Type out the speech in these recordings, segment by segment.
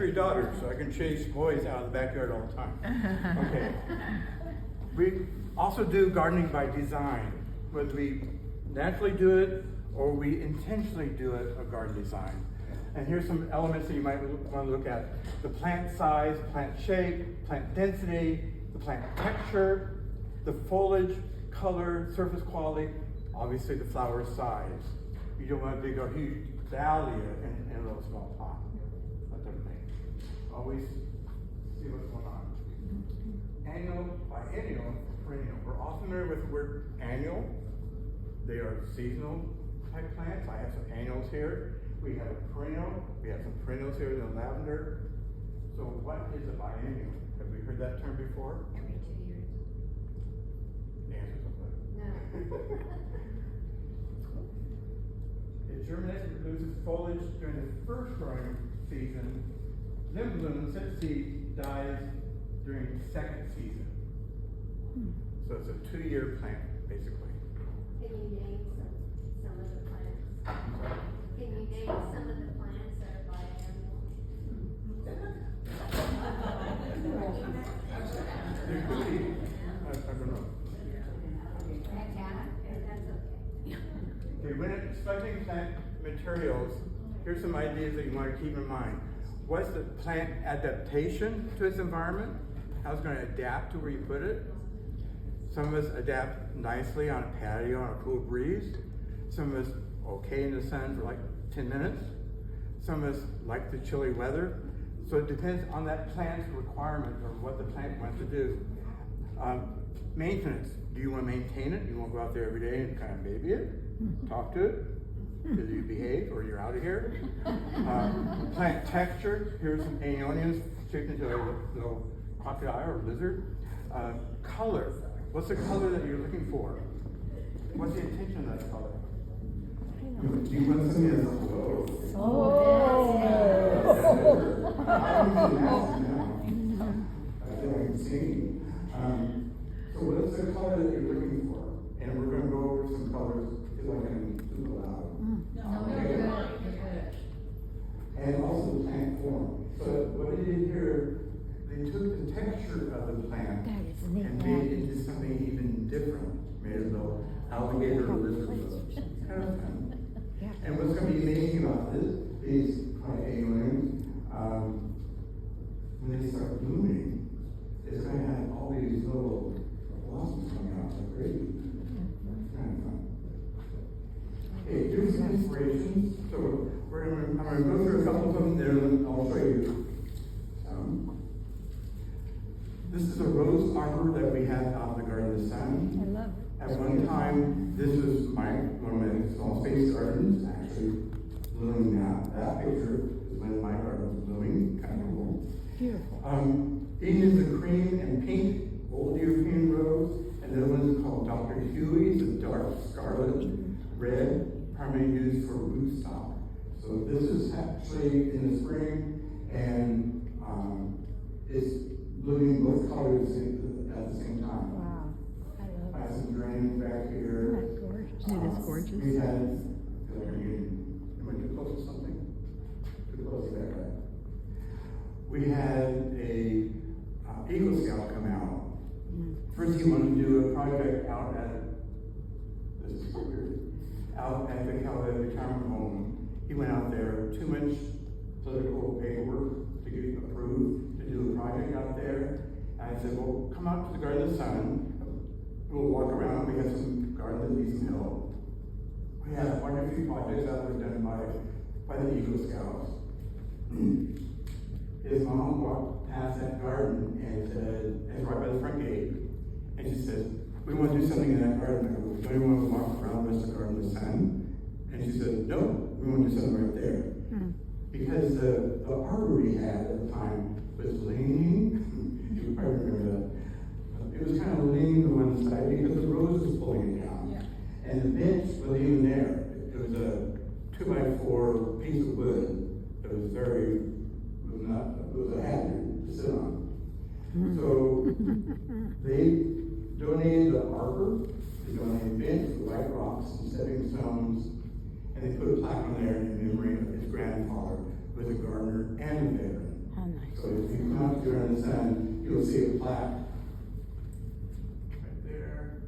Three daughters, so I can chase boys out of the backyard all the time. Okay. We also do gardening by design, whether we naturally do it or we intentionally do it a garden design. And here's some elements that you might want to look at. The plant size, plant shape, plant density, the plant texture, the foliage, color, surface quality, obviously the flower size. You don't want to dig a huge dahlia in a little small pot. That type of thing. Always see what's going on. Annual, biennial, perennial. We're all familiar with the word annual. They are seasonal type plants. I have some annuals here. We have a perennial. We have some perennials here in the lavender. So what is a biennial? Have we heard that term before? Every 2 years. The answer's okay. No. It germinates and produces foliage during the first growing season, then blooms, set seed, dies during the second season. So it's a 2-year plant, basically. Can you name some of the plants? Can you name some of the plants that are biennial? There could be, I don't know. That's okay. Okay, when selecting plant materials, here's some ideas that you want to keep in mind. What's the plant adaptation to its environment? How it's going to adapt to where you put it? Some of us adapt nicely on a patio on a cool breeze. Some of us okay in the sun for like 10 minutes. Some of us like the chilly weather. So it depends on that plant's requirement or what the plant wants to do. Maintenance. Do you want to maintain it? You want to go out there every day and kind of baby it? Talk to it? Do you behave or you're out of here? Plant texture. Here's some aeoniums shaped into a little crocodile or lizard. Color. What's the color that you're looking for? What's the intention of that color? Do you want something that's so what's the color that you're looking for? And we're going to go over some colors because I can do it out. And also the plant form. So what they did here, they took the texture of the plant and made it into something even different. Made it a little alligator or lizard. Kind of fun. And what's going to be amazing about these aeoniums, when they start blooming, it's going to have all these little blossoms coming out. Like crazy. It's kind of fun. Okay, here's some inspirations. So I'm going to go through a couple of them there, and I'll show you. This is a rose arbor that we have out in the Garden of the Sun. I love it. At one time, this was one of my small space gardens, actually blooming now. That picture is when my garden was blooming, kind of cool. Beautiful. These are the cream and pink old European rose, and the other one is called Dr. Huey's, a dark scarlet red, primarily used for rootstock. So this is actually in the spring, and it's blooming both colors at the same time. Wow. I love I have some geraniums back here. That's gorgeous. It is gorgeous. We had, am I too close to something? Too close to that guy. We had a Eagle Scout come out. First he wanted to do a project out at, this is so weird, out at the Calais retirement home. He went out there, too much political paperwork to get approved to do a project out there. And I said, well, come out to the Garden of the Sun. We'll walk around. We have some gardens that need some help. We have quite a few projects that were done by the Eagle Scouts. His mom walked past that garden and said, it's right by the front gate. And she said, we want to do something in that garden. I go, don't you want to walk around the rest of the Garden of the Sun? And she said, no, we want to do something right there. Because the arbor we had at the time was leaning. You probably remember that. It was kind of leaning to one side because the rose was pulling it down. Yeah. And the bench wasn't even there. It was a 2x4 piece of wood. It was it was a hazard to sit on. So they donated the arbor, they donated bench, the white rocks, and stepping stones, and they put a plaque on there in memory of his grandfather, who was a gardener and a veteran. the sun, you'll see a plaque right there,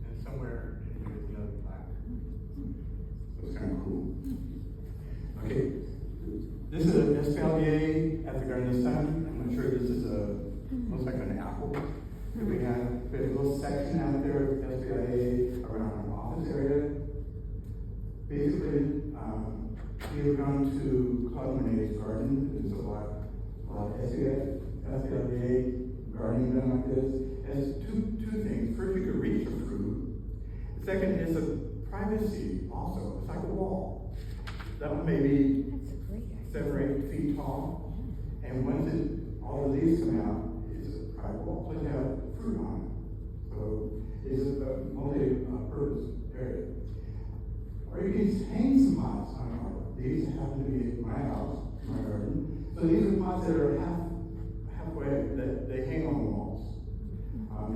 and somewhere in here is another plaque. So it's kind of cool. Okay, this is an espalier at the Garden of the Sun. I'm not sure this is looks like an apple. We have a little section out there of espalier around our office area. Basically, you've gone to Claude Monet's garden. There's a lot of espalier gardening done like this. It has two things. First, you can reach the fruit. The second is a privacy also. It's like a wall. That one may be That's a great idea. 7 or 8 feet tall. And once all the leaves come out, it's a private wall. Plus you have fruit on it. So it's a multi-purpose area. Or you can hang some pots on your arbor. These happen to be at my house, my garden. So these are pots that are halfway, that they hang on the walls.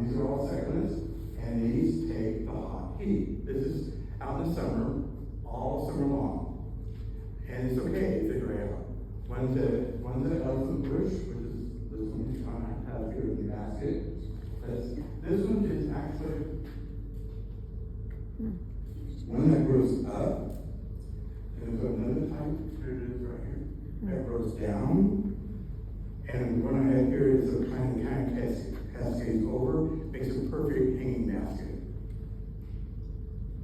These are all succulents, and these take the hot heat. This is out in the summer, all summer long. And it's okay if they dry out. One's an elephant bush, which is this one I have here in the basket. This one is actually one that grows up. And there's another type, here it is right here, that grows down. And what I have here is a kind of cascades over, makes a perfect hanging basket.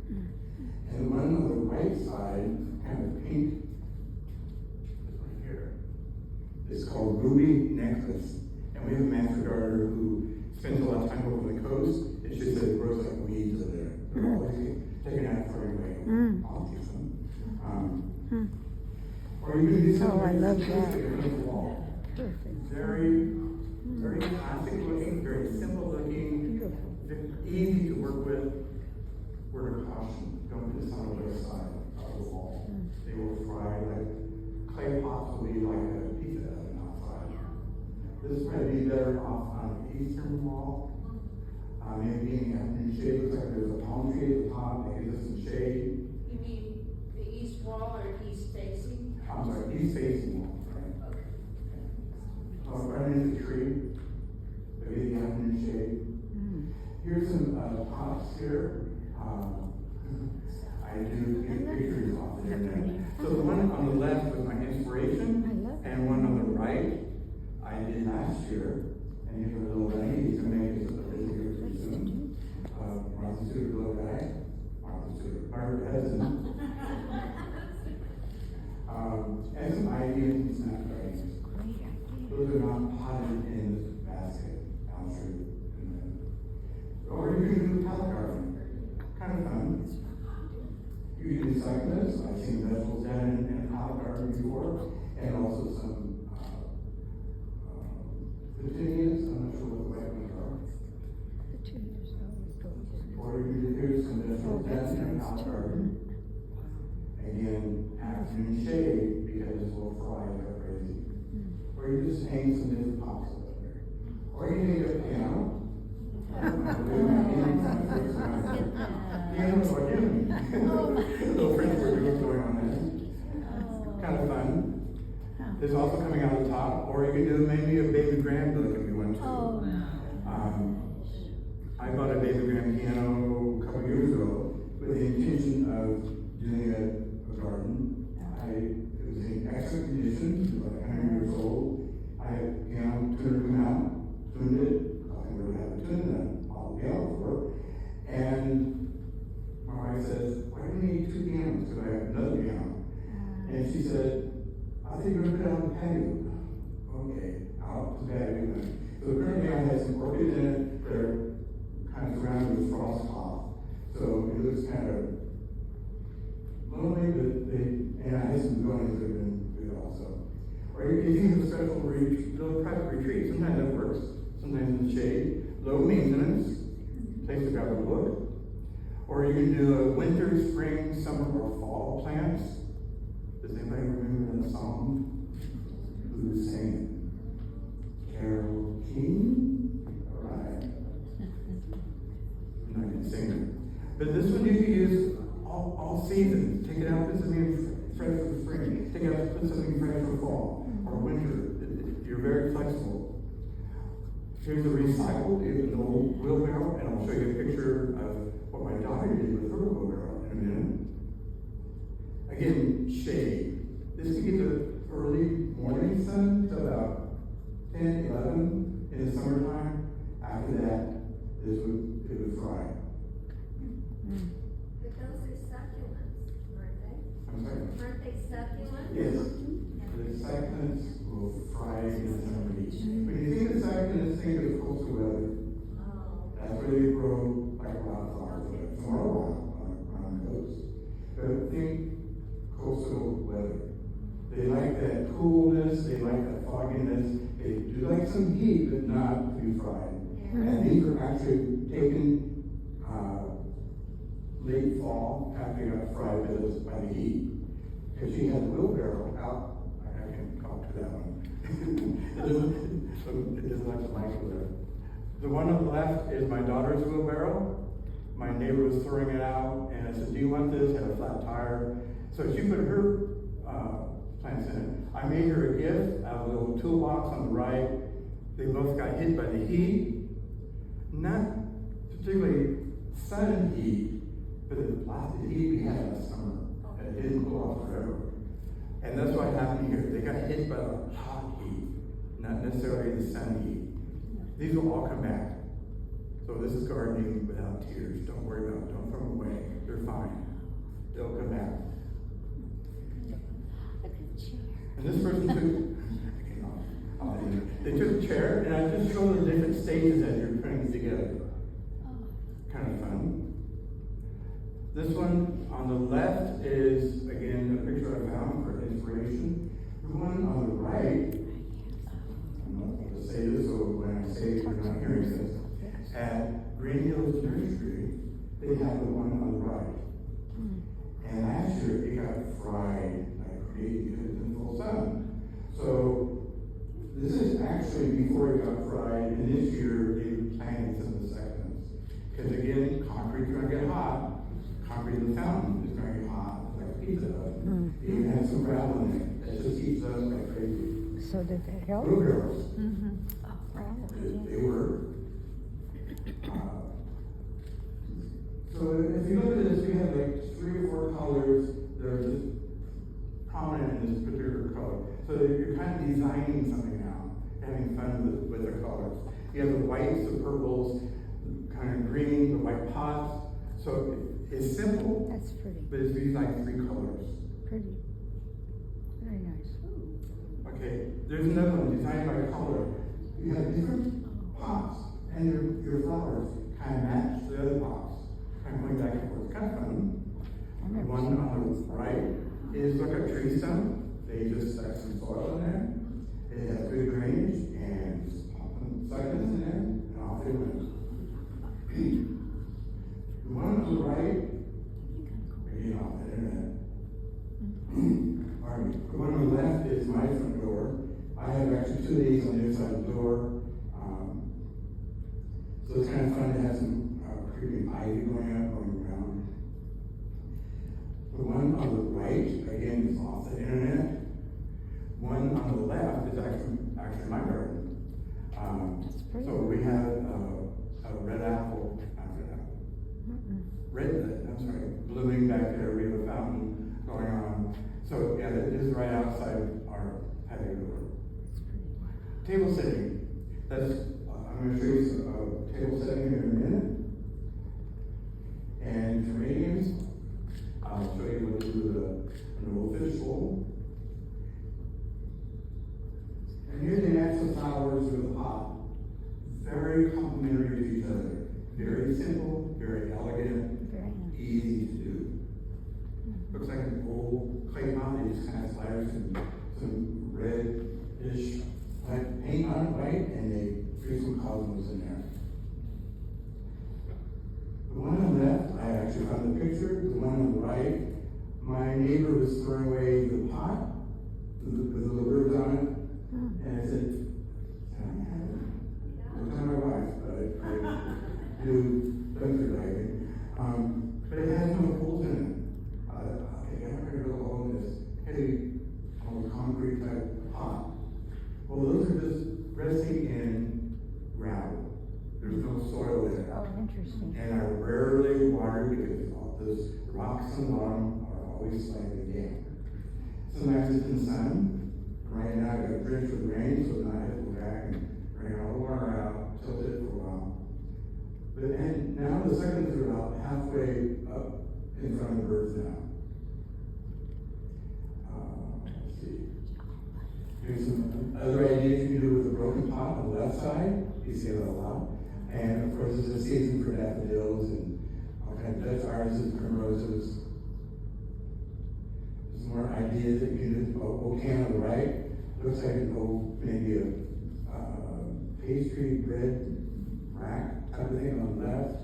And the one on the right side, kind of pink, is right here. It's called Ruby Necklace. And we have a master gardener who spends a lot of time over the coast. It's just that it grows like weeds over there. They're always taken out for away. I'll take some. Or you can do something. Oh, I love that. Wall. Perfect. Very classic looking, very simple looking, easy to work with. Word of caution, don't put this on the other side of the wall. They will fry like clay pots will be like a pizza oven outside. This might be better off on the eastern wall. Maybe being in shade, looks like there's a palm tree at the top that gives us some shade. You mean the east wall or east facing? I'm sorry, east facing wall, right? Okay. Right into the tree, maybe the afternoon shade. Here's some pots here. I do get pictures off there now. So the one on the left was my inspiration, and one on the right I did last year. And here's a little bunny. He's gonna make his appearance here pretty soon. Martha Stewart, little guy. Martha Hudson. And some ideas and snapshots. Those are not potted in this basket. I'll show you in a minute. Or you can do palette gardening. Kind of fun. Usually succulents. I've seen vegetables done in a palette garden before. And also some petunias. I'm not sure what the white ones are. Or you can do here's some vegetables done in a palette garden. Again, afternoon shade because it will fry like crazy. Or you just hang some different pots up there. Or you take a piano. Piano or hymn. Little French word going on there. Kind of fun. It's also coming out the top. Or you can do maybe a baby grand look if you want to. I bought a baby grand piano a couple years ago with the intention of doing a garden. It was in excellent condition, it was like 100 years old. I had a piano tuner come out, tuned it, I would have a tune and all the piano for. And my wife says, why do you need 2 pianos? Because I have another piano. And she said, I think you're gonna put it on the patio. Okay, out to the patio. So the current piano has some orchids in it that are kind of surrounded with frost cloth. So it looks kind of lonely, but and I had some buildings that have been good also. Or you can use a special little private retreat. Sometimes that works. Sometimes in the shade. Low maintenance. Place to grab a book. Or you can do a winter, spring, summer, or fall plants. Does anybody remember the song? Who sang it? Carol King? Alright. I'm not going to sing it. But this one you can use all seasons. Take it out, put something fresh for spring. Take it out, put something fresh for fall or winter. You're very flexible. Here's a recycled, it's an old wheelbarrow, and I'll show you a picture of what my daughter did with her wheelbarrow in a minute. Again, shade. This can get the early morning sun to about 10, 11 in the summertime. After that, it would fry. But those are succulents, aren't they? I'm sorry? Aren't they succulents? Yes. The succulents will fry in the summer heat. When you think of succulents, think of coastal weather. Oh. That's where they grow like wildflowers, but tomorrow on the coast. But think coastal weather. They like that coolness, they like that fogginess. They do like some heat, but not too fried. Yeah. And these are actually taken late fall after they got fried by the heat. Because she had the wheelbarrow out. I can talk to that one. it doesn't like the mic there. The one on the left is my daughter's wheelbarrow. My neighbor was throwing it out, and I said, "Do you want this?" Had a flat tire. So she put her plants in it. I made her a gift out of a little toolbox on the right. They both got hit by the heat. Not particularly sudden heat, but the blasted heat we had last summer. And it didn't cool off forever. And that's what happened here. They got hit by the hot heat, not necessarily the sun heat. These will all come back. So this is gardening without tears. Don't worry about it. Don't throw them away. They're fine. They'll come back. And this person they took a chair, and I just showed the different stages as you're putting it together. Kind of fun. This one on the left is, again, a picture I found for inspiration. The one on the right, I'm not going to say this, so when I say it, you're not hearing this. At Green Hills Nursery, they have the one on the right. And last year, it got fried like crazy because it's in full sun. So, this is actually before it got fried, and this year they planted some of the succulents. Because again, concrete's going to get hot. Concrete in the fountain is going to get hot, like a pizza oven. It even has some gravel in it. That just heats up like crazy. So did that help? Little girls. Oh, They were. So if you look at this, we have like 3 or 4 colors that are just prominent in this particular color. So you're kind of designing something now, having fun with the colors. You have the whites, the purples, kind of green, the white pots. So it's simple, that's pretty. but it's used like 3 colors. Pretty. Very nice. Okay, there's another one designed by color. You have different pots, and your flowers kind of match the other pots. Kind of going back and forth. Kind of fun. The one on the right is like a tree stump. They just stuck some soil in there. It has good drainage and just pop some succulents in there, and off it went. The one on the right, again off the internet. Pardon me. The one on the left is my front door. I have actually 2 days on the other side of the door. So it's kind of fun to have some creeping ivy going up, going around. The one on the right, again, is off the internet. One on the left is actually my garden. So we have a red apple, blooming back there. We have a fountain going on. So yeah, it is right outside our patio door. Table setting. I'm going to show you some table setting in a minute. And geraniums, I'll show you what to do with an old fish bowl. And here the natural flowers with a pot. Very complementary to each other. Very simple, very elegant, Very nice. easy to do. Looks like an old clay pot. They just kind of slather some reddish paint on it, white, and they threw some cosmos in there. The one on the left, I actually found the picture. The one on the right, my neighbor was throwing away the pot with the little birds on it. And I said, can I have it? I'll tell my wife, but I do dumpster diving. But it has no holes in it. Okay, I'm not going to go all in this heavy, almost concrete type pot. Well, those are just resting in ground. soil there. Oh, interesting. And I rarely water because all those rocks on the bottom are always slightly damp. Sometimes it's in the sun. Right now I got drenched with rain, so now I have to go back and drain all the water out, tilt it for a while. But and now the succulents are about halfway up in front of the birds now. Let's see. Here's some other ideas you can do with a broken pot on the left side. You see that a lot. And of course, it's a season for daffodils and all kinds of Dutch irises, primroses. Some more ideas that you can do. Bouquet on the right. Looks like an old, maybe a pastry bread rack type of thing on the left.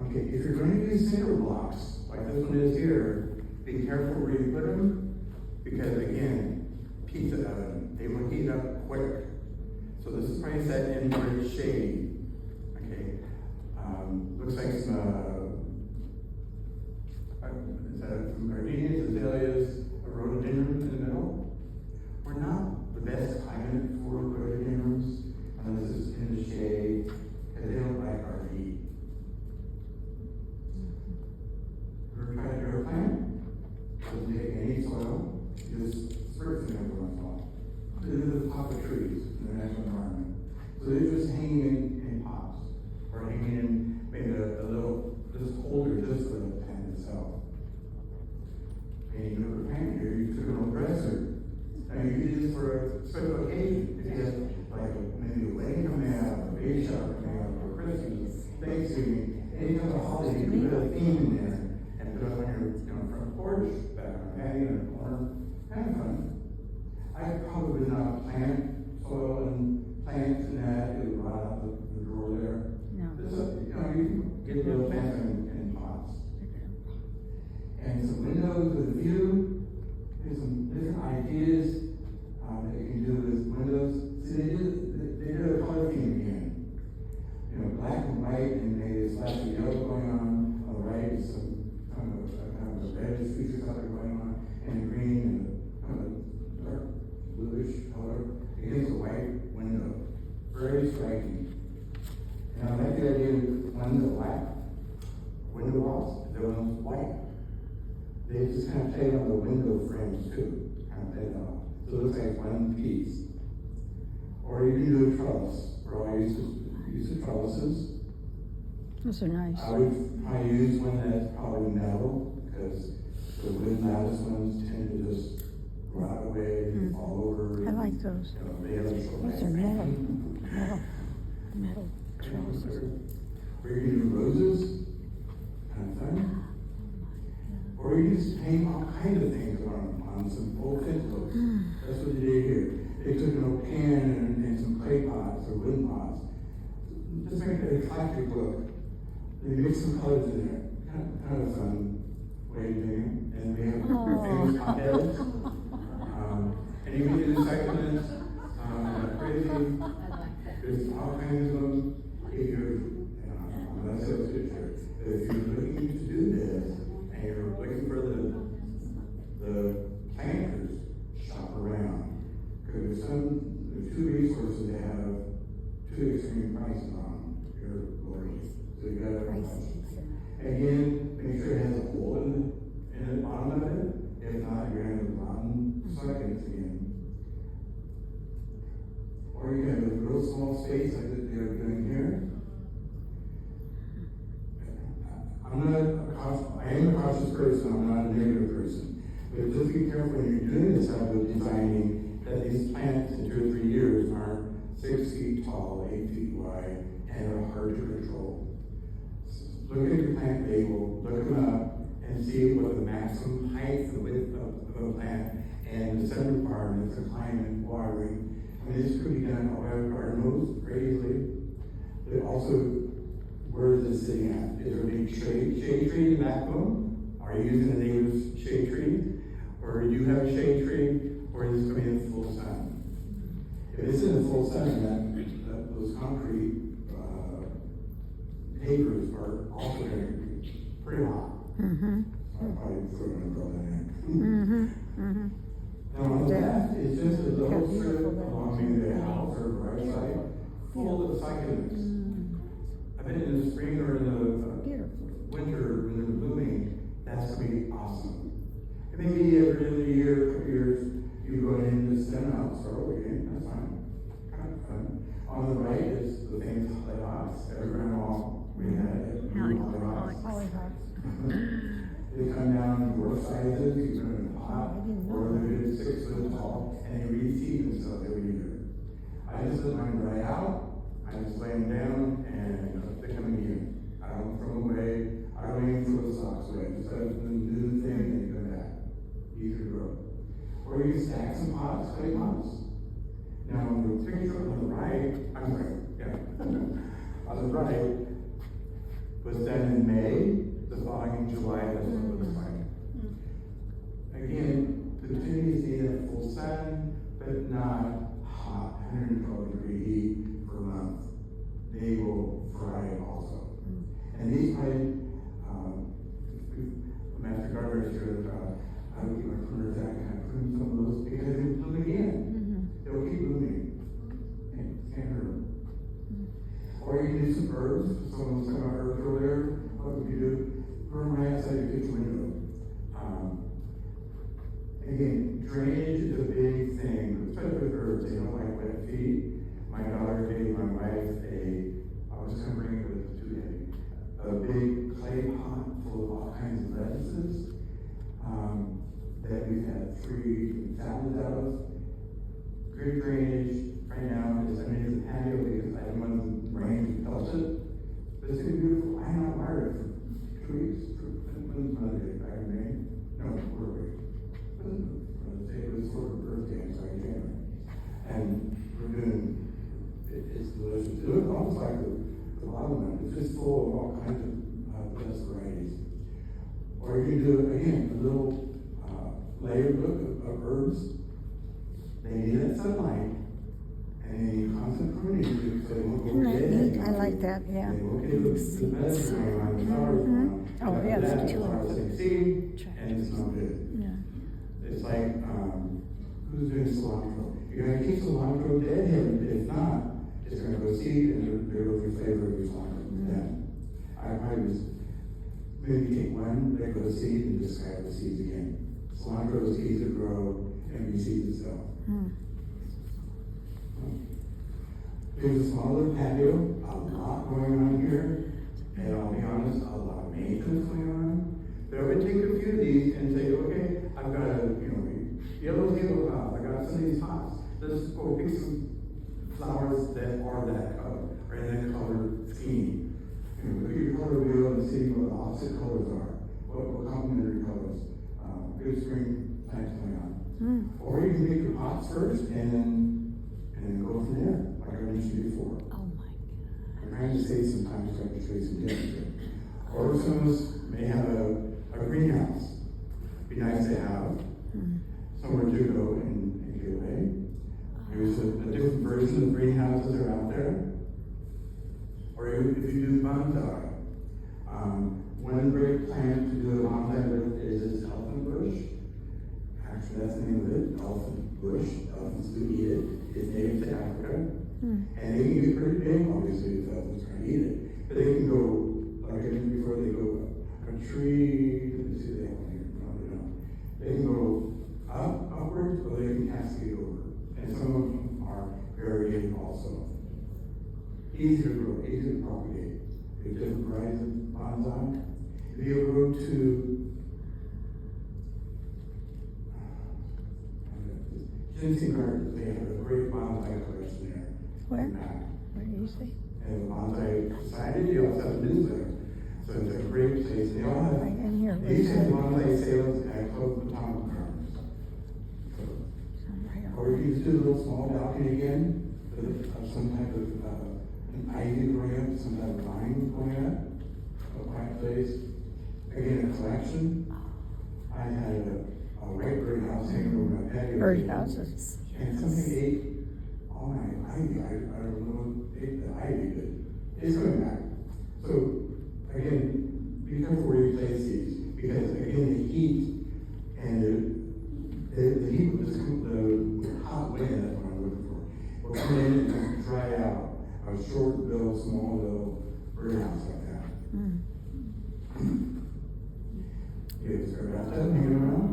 Okay, if you're going to use cinder blocks, like this one is here, be careful where you put them, because again, pizza oven, they will heat up quick. So this is probably set in where it's shady. Okay, looks like some, is that some gardenias, azaleas, a rhododendron in the middle. We're not the best climate for rhododendrons, unless it's in the shade, because they don't like our heat. Ever tried to grow a plant? Doesn't take any soil, just spritz them every once in a while. These are the top of trees in the natural environment. So they're just hanging in pots, or hanging in maybe a little, just holder just for the plant itself. And you go to the plant here, you took an old dresser. Now you could use this for a special occasion. If you have like maybe a wedding coming out, a baby shower coming out, or Christmas, Thanksgiving, any kind of holiday, you can put a theme in there and put it on your front porch, back on a patio in a corner. Kind of fun. I probably would not plant soil and plants and that, it would rot out the drawer there. No. This, you can get little plants in pots. And some windows with a view. There's some different ideas that you can do with windows. See, they did a color theme again. Black and white, and maybe a splash of yellow going on. On the right is some kind of a reddish feature color going on, and green and kind of dark bluish color against a white window. Very striking. And I like the idea of one of the black window walls, the other one's white. They just kind of played on the window frames too, kind of played on. So it looks like one piece. Or you can do a trellis, where I use the trellises. Those are nice. I would probably use one that's probably metal, because the wood lattice ones tend to just rot away and fall over. I like those. They have a short Those are metal trellises. Or you can do roses, kind of fun. Or you just paint all kinds of things on some old fence posts. That's what they did here. They took an old can and some clay pots or wooden pots. Just make it a classic look. They mix some colors in there. Kind of fun way of doing it. And we have famous cocktails. And you can do succulents, crazy. There's all kinds of them. If you're, I'm not a sales pitch here, but if you're looking to do this, and you're looking for the planters, shop around. Because there's two resources that have two extreme prices on your lorries. So you gotta again, make sure it has a hole in the bottom of it. If not, you're gonna have the bottom succulents again. Or you can have a real small space like they're doing here. I am a cautious person, I'm not a negative person. But just be careful when you're doing this type of designing that these plants in 2 or 3 years aren't 6 feet tall, 8 feet wide, and are hard to control. Look at your plant label, look them up, and see what the maximum height and width of a plant and the sun requirements of climate, watering. I mean, this could be done however garden moves very easily. But also, where is it sitting at? Is there a big shade tree in the backbone? Are you using the neighbor's shade tree? Or do you have a shade tree? Or is this going to be in full sun? If it's in the full sun, then those concrete pavers are also going to be pretty hot. I'll probably throw an umbrella in. Now on the left is just a little strip along maybe the house or right side full of succulents. Mm, I bet in the spring or in the beautiful. winter when they're blooming, that's gonna be awesome. And maybe every other year, couple years, you go in and stem out, start over again, that's fine. Kind of fun. On the right is the famous hollyhocks. Every grandma, we had hollyhocks. Hollyhocks. They come down in dwarf sizes, you put them in a pot, or they're good 6 foot tall, and they reseed themselves every year. I just let mine dry out, I just lay them down, and they come again. I don't throw them away, I don't even throw the socks away, just let them do the thing and they come back. Easy to grow. Or you can stack some pots, clay pots. Now, the picture on the right, I'm sorry, yeah, on the right, was done in May. The following July, that's what it looks like. Again, the petunias need that full sun, but not hot, 112 degree heat for a month. They will fry also. And these probably, Master Gardener is here, I would keep my pruners out and kind of prune some of those because they will bloom again. They'll keep blooming. Can't hurt them. Or you can do some herbs. Someone's talking about herbs earlier. What would you do? Burn right outside your kitchen window. Again, drainage is a big thing, especially with herbs. They don't like wet feet. My daughter gave my wife I was just gonna bring it, but it was too heavy. A big clay pot full of all kinds of lettuces that we've had 3 salads out of. Good drainage right now is underneath the patio because I didn't want the rain to pelch it. But it's gonna be beautiful. I have not watered it for 2 weeks. When's Mother Day? Back in May? No, where were we? It was sort of birthday, so I can't. And we're doing, it's delicious. It looks almost like the bottom one. It's just full of all kinds of best varieties. Or you can do, again, a little layered look of herbs. They need that sunlight. And then you constant pruning so they won't go Isn't that dead. neat? I like that, yeah. They won't get the buds going on, the flowers going on. Oh, yeah, After it's that, too the flowers take seed, and it's no good. Yeah. It's like, who's doing cilantro? You're gonna keep cilantro dead, but if not, it's gonna go seed and there goes your flavor of your cilantro. Yeah. I probably just maybe take one regular seed and discard the seeds again. Cilantro is easy to grow and reseed itself. There's a smaller patio, a lot going on here, and I'll be honest, a lot of maintenance going on. But I would take a few of these and say, okay, I've got a, yellow tablecloth, I got some of these pots. Let's go pick some flowers that are that color, or in that color scheme. Look at your color wheel and see what the opposite colors are. What complementary colors. Good spring plants going on. Or you can make your pots first and then go from there, like I mentioned before. Oh my God. I'm trying to save some time so I can show you some different. Or some of us may have a greenhouse. Be nice to have somewhere to go and get away. There's a different version of greenhouses that are out there. Or if you do bonsai. One great plant to do a bonsai with is this elephant bush. Actually, that's the name of it, elephant bush. Elephants do eat it. It's native to Africa. And they can get pretty big, obviously, if elephants try to eat it. But they can go, like I mentioned before, they go a tree, let me see the one here, probably don't. They can go upwards, or they can cascade over. And some of them are variegated also. Easy to grow, easy to propagate. There's different varieties of bonsai. If you go to Ginseng Gardens, they have a great bonsai collection there. Where? Where do you say? And the Bonsai Society, they also have a newsletter. So it's a great place. They all have, Right in here. they used to have bonsai sales at Close Botanical Gardens. Or you can just do a little small balcony again, with some type of an ivy growing up, some type of vine going up, a quiet place. Again, a collection. I had a white birdhouse hanging over my patio. Birdhouses. And something ate all my ivy. I don't know what ate the ivy, but it's coming back. So, again, be careful where you place these, because again, the heat and the heat will just come, the hot wind, that's what I'm looking for, will come in and just dry out a short little, small little birdhouse like that. Mm. Is there about that hanging around?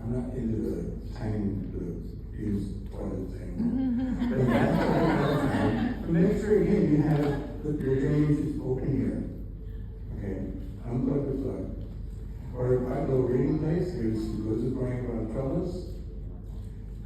I'm not into the tiny, the used toilet thing. But that's what we're gonna do. Make sure again you have your drainage is open here. Okay, unplug the plug. Or a quiet little reading place, here's Rose's going on trellis.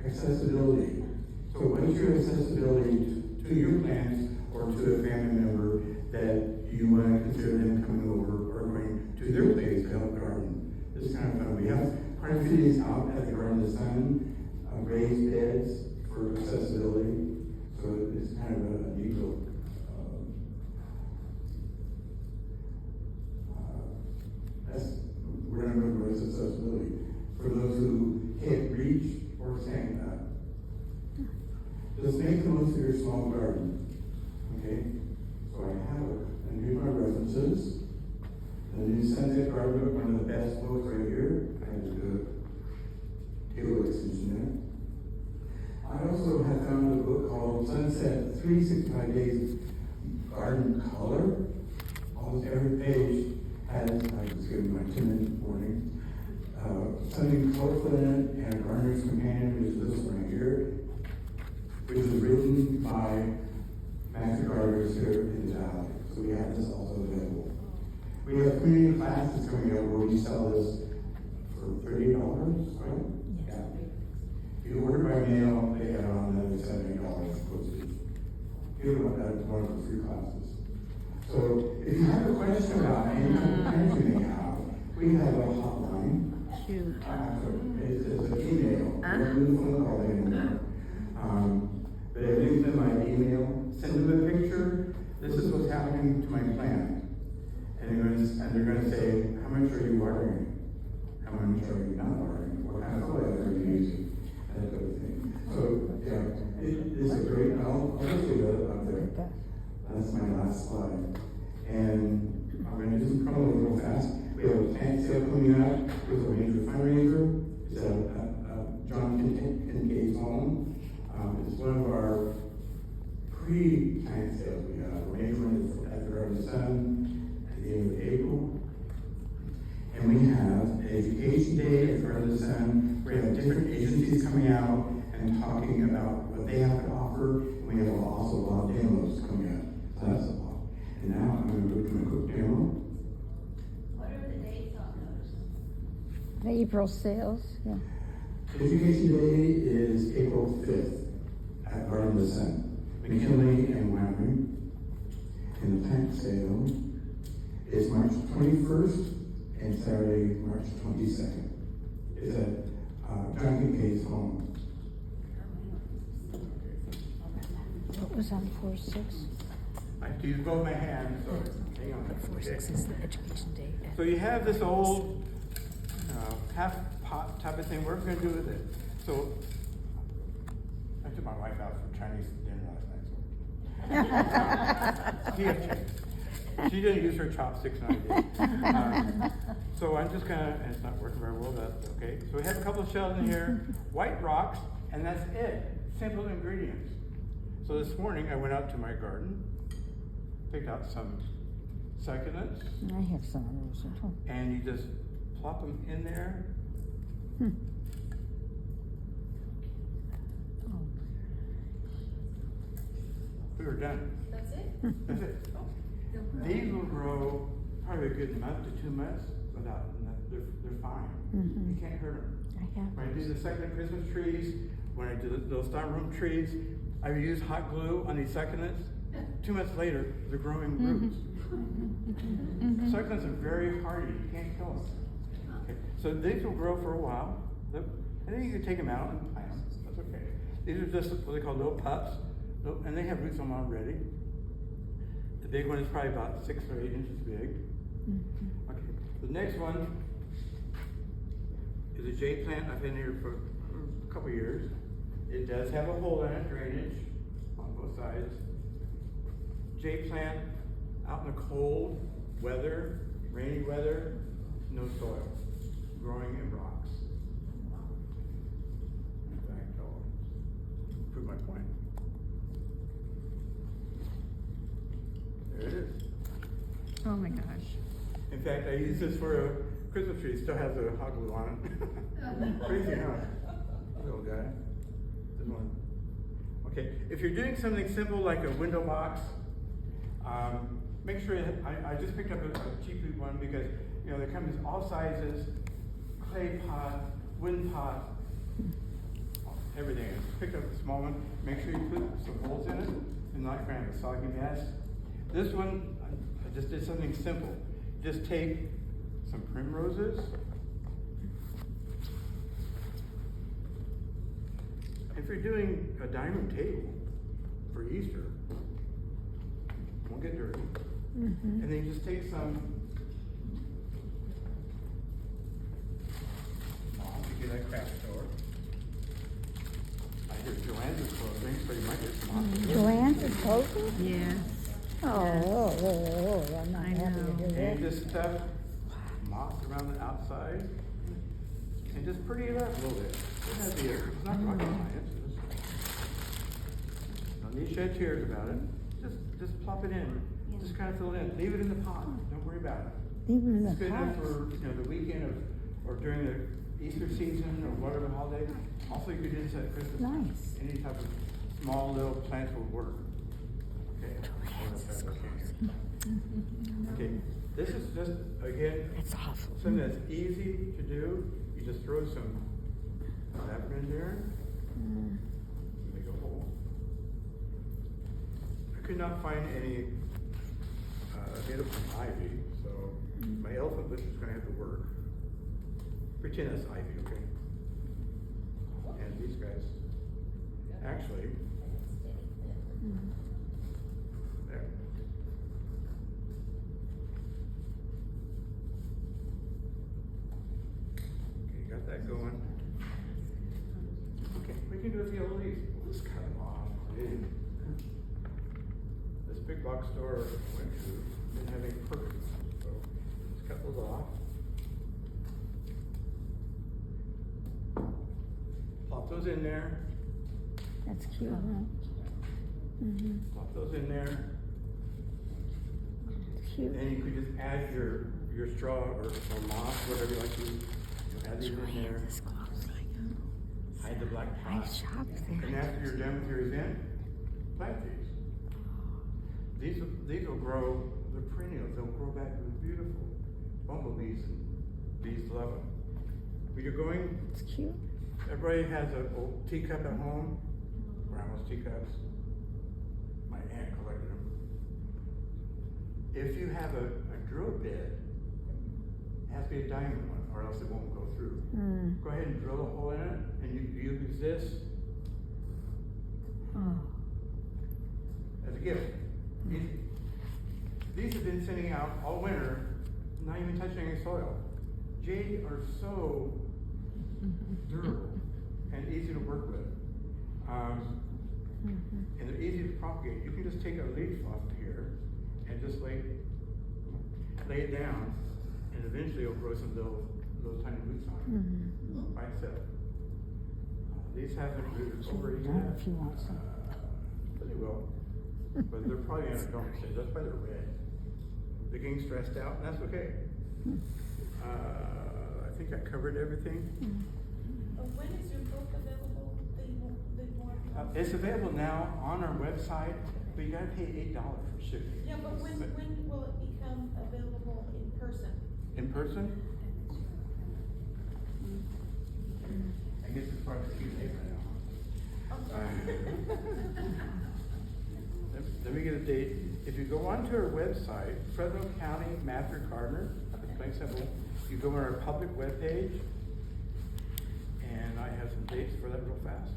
Accessibility. So what's your accessibility to your plants or to a family member that you want to consider them coming over or going to their place to help garden? This is kind of fun. We have part of these out at the Garden of the Sun, raised beds for accessibility. So it's kind of a neat little we're going to move towards accessibility for those who can't reach or stand up. Just make the most of your small garden. Okay? So I have and here's my references. The new Sunset Garden Book, one of the best books right here. I had to do a table extension there. I also have found a book called Sunset 365 Days Garden Color. Almost every page has, I was giving my 2-minute warning, something colorful in it, and a Gardener's Companion, which is this one right here, which was written by master gardeners here in the valley. So we have this also available. We have community classes coming up where we sell this for $30, right? Yes. Yeah. If you order by mail, they add on another $70 postage. You don't that as one of the free classes. So if you have a question about any kind of plans you may have, we have a hotline. Shoot. It's an email. We don't do the phone call anymore. But everything's in my email. Send them a picture. This is what's happening to my plant. And they're going to say, how much are you watering? How much are you not watering? What kind of soil are you using? That sort of thing. So, yeah, it's a great, I'll just leave it up there. That's my last slide. And I'm going to do some promo real fast. We have a plant sale coming up with a major fundraiser. It's John Kincaid's home. It's one of our pre-plant sales we have. We're major one at the Garden of the Sun at the end of April. And we have Education Day at the Garden of the Sun. We have different agencies coming out and talking about what they have to offer. And we have also a lot of demos coming up. So that's a lot. And now I'm going to go to my quick demo. What are the dates on those? The April sales, yeah. Education Day is April 5th at Garden of the Sun, McKinley and Wyoming. And the plant sale is March 21st and Saturday, March 22nd. It's at John Kincaid's home. What was on 4/6? I have to use both my hands, so hang on. 4/6 is the education day. So you have this old half pot type of thing. What are we going to do with it? So I took my wife out for Chinese dinner last night. So. She had changed. She didn't use her chopsticks and I did. So I'm just gonna, and it's not working very well, that's okay. So we have a couple of shells in here, white rocks, and that's it. Simple ingredients. So this morning I went out to my garden, picked out some succulents, I have some of those at home. and you just plop them in there. Oh. We were done. That's it? That's it. These will grow probably a good month to 2 months without, they're fine. Mhm. You can't hurt them. I have. When I do the succulent Christmas trees, when I do those storm room trees, I use hot glue on these succulents. 2 months later, they're growing roots. Succulents are very hardy. You can't kill them. Okay. So these will grow for a while, and then you can take them out and plant them. That's okay. These are just what they call little pups, and they have roots on them already. The big one is probably about 6 or 8 inches big. Okay. The next one is a jade plant. I've been here for a couple years. It does have a hole in it, drainage on both sides. Jade plant out in the cold weather, rainy weather, no soil, growing in rocks. In fact, I'll prove my point. Oh my gosh. In fact, I use this for a Christmas tree. It still has a hot glue on it. Crazy, huh? Little guy. This one. Okay, if you're doing something simple like a window box, make sure I just picked up a cheap one because you know they come in all sizes, clay pot, wooden pot, everything. I just picked up a small one. Make sure you put some holes in it and not kind of a soggy mess. This one, I just did something simple. Just take some primroses. If you're doing a dining room table for Easter, won't get dirty. And then you just take some moss, you get at a craft store. I hear Joanne's is closing, so you might get some moss. Joanne's is closing? Yes. Oh, I'm not I happy know. to do And that. you just stuff moss around the outside and just pretty it up a little bit. It's not rocket science. Don't need to shed tears about it. Just plop it in. Just kind of fill it in. Leave it in the pot. Don't worry about it. Even in It's the good enough pot. for the weekend or during the Easter season or whatever holiday. Also, you could do this at Christmas time. Nice. Any type of small little plants will work. Okay. Okay. This is just again It's awful. something that's easy to do. You just throw some pepper in there. Make a hole. I could not find any native ivy, so my elephant bush is going to have to work. Pretend that's ivy, okay? And these guys, actually, there. Okay, got that going. Okay, we can do a few of these. We'll just cut them off. This big box store I went to didn't have any perks, so let's cut those off. Plop those in there. That's cute, huh? Plop those in there. Cute. And you could just add your straw or moss, whatever you like to add these in there. This closing. Hide the black I pot. shopped And there. after you're done with your event, plant these. These will grow, they're perennials, they'll grow back to beautiful. Bumblebees and bees love them. When you're going, It's cute. everybody has an old teacup at home, grandma's teacups. My aunt collected them. If you have a drill bit, it has to be a diamond one, or else it won't go through. Go ahead and drill a hole in it, and you use this Oh. as a gift. These have been sitting out all winter, not even touching any soil. Jade are so durable and easy to work with. And they're easy to propagate. You can just take a leaf off of here and just lay it down, and eventually it'll grow some little tiny roots on it by itself. These haven't rooted over Not yet. if you want some. But they will. But they're probably in a dormant stage. That's why they're red. They're getting stressed out, and that's okay. I think I covered everything. When is your book available? It's available now on our website, but you gotta pay $8 for shipping. Yeah, but when will it become available in person? In person? I guess it's part of the Q&A right now. Let me get a date. If you go onto our website, Fresno County Mather Gardener, it's plain simple. You go on our public webpage, and I have some dates for that real fast.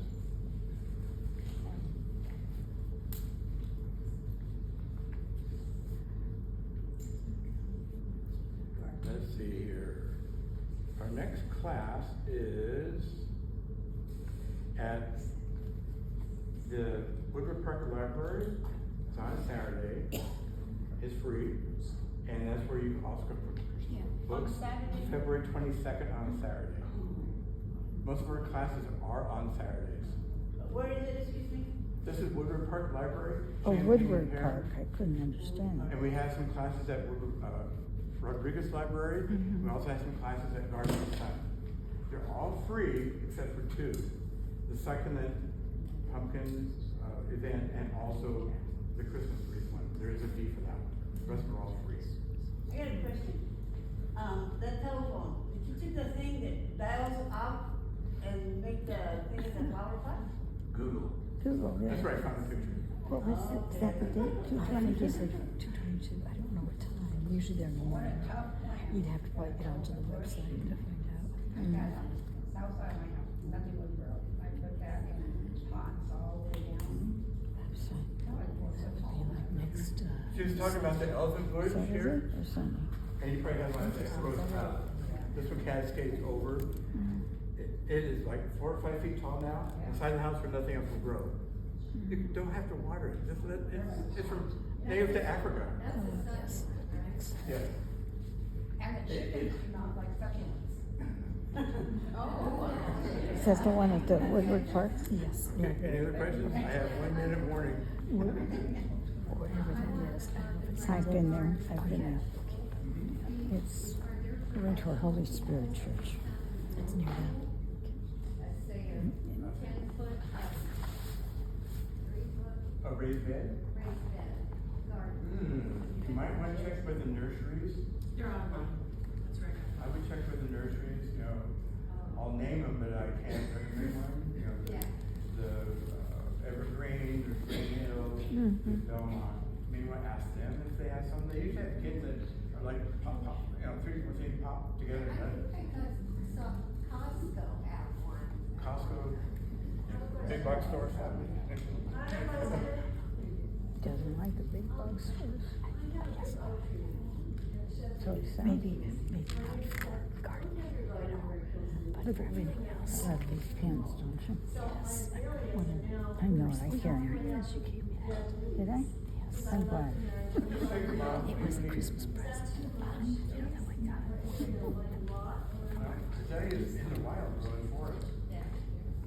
Let's see here. Our next class is at the Woodward Park Library. It's on a Saturday. It's free, and that's where you also can put books. On Saturday? February 22nd on Saturday. Most of our classes are on Saturdays. Where is it, excuse me? This is Woodward Park Library. Oh, Champaign Woodward Pear. Park, I couldn't understand And that. we had some classes at Rodriguez Library. We also had some classes at Garden of Sun. They're all free except for two. The succulent pumpkin event and also the Christmas wreath one. There is a fee for that one. The rest are all free. I got a question. That telephone, did you take the thing that dials up and make the thing in the flower pot? Google. Google, yeah. That's right, I found the picture. What was it, is that the date, 222? 2:22, I don't know what time, usually they're in the morning. You'd have to probably get onto the website to find out. South side of my house, nothing was broke. I put that in pots all the way down. Website, that would be like next, She was talking about the elephant bush Saturday here. or Sunday? And you probably have one that goes up. This one cascades over. It is like 4 or 5 feet tall now, inside the house where nothing else will grow. You don't have to water it, just let it's from native to Africa. That's a yes. subject, right? Yeah. And the chickens do not like succulents. Is that the one at the Woodward Park? Yes. Okay, any other questions? I have 1 minute warning. Whatever that is, I don't know if it's. I've been there, I've been there. It's, we went to a Holy Spirit church. It's near that. Let's say a 10-foot, 3-foot A raised bed? raised bed garden. You might want to check with the nurseries. You're on one. That's right. I would check with the nurseries, you know, I'll name them, but I can't recommend one. You know, Yeah. the Evergreen, there's Green Hills, there's Belmont. Maybe want to ask them if they have some. They usually have kids that are like pop, you know, 3 or 4 things pop together. I think I saw Costco have one. Costco, big box stores have it. Doesn't like the big bug stores. So he said. Maybe not for gardening, but for everything else. I love these pins, don't you? Yes. I know it, I carry them. Yes, you gave me that. Did I? Yes. I'm glad. It was a Christmas present. You know, that we got. I tell you, it's in the wild, growing forest.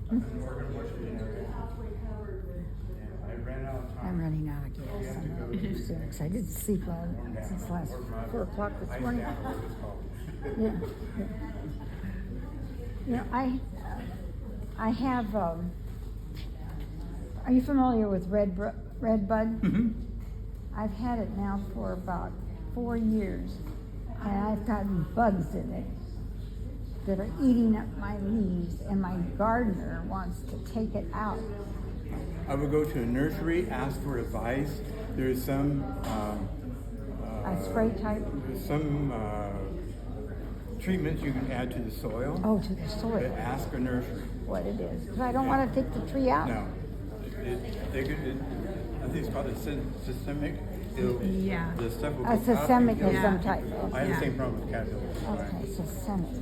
Up in the Oregon Washington area. And I ran out of time. I'm running out of gas. I'm up to 6. I didn't sleep well since last 4 o'clock this morning. Yeah. You know, I have, are you familiar with Red Bud? Mm-hmm. I've had it now for about 4 years, and I've gotten bugs in it that are eating up my leaves, and my gardener wants to take it out. I would go to a nursery, ask for advice. There's some, A spray type? there's some, treatments you can add to the soil. Oh, to the But soil, ask a nursery. what it is, because I don't want to take the tree out. No. I think it's called systemic. Yeah. The stuff will A go up systemic and of down. some type. I have the Yeah. same problem with caterpillars. Okay, systemic.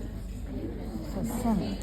Systemic.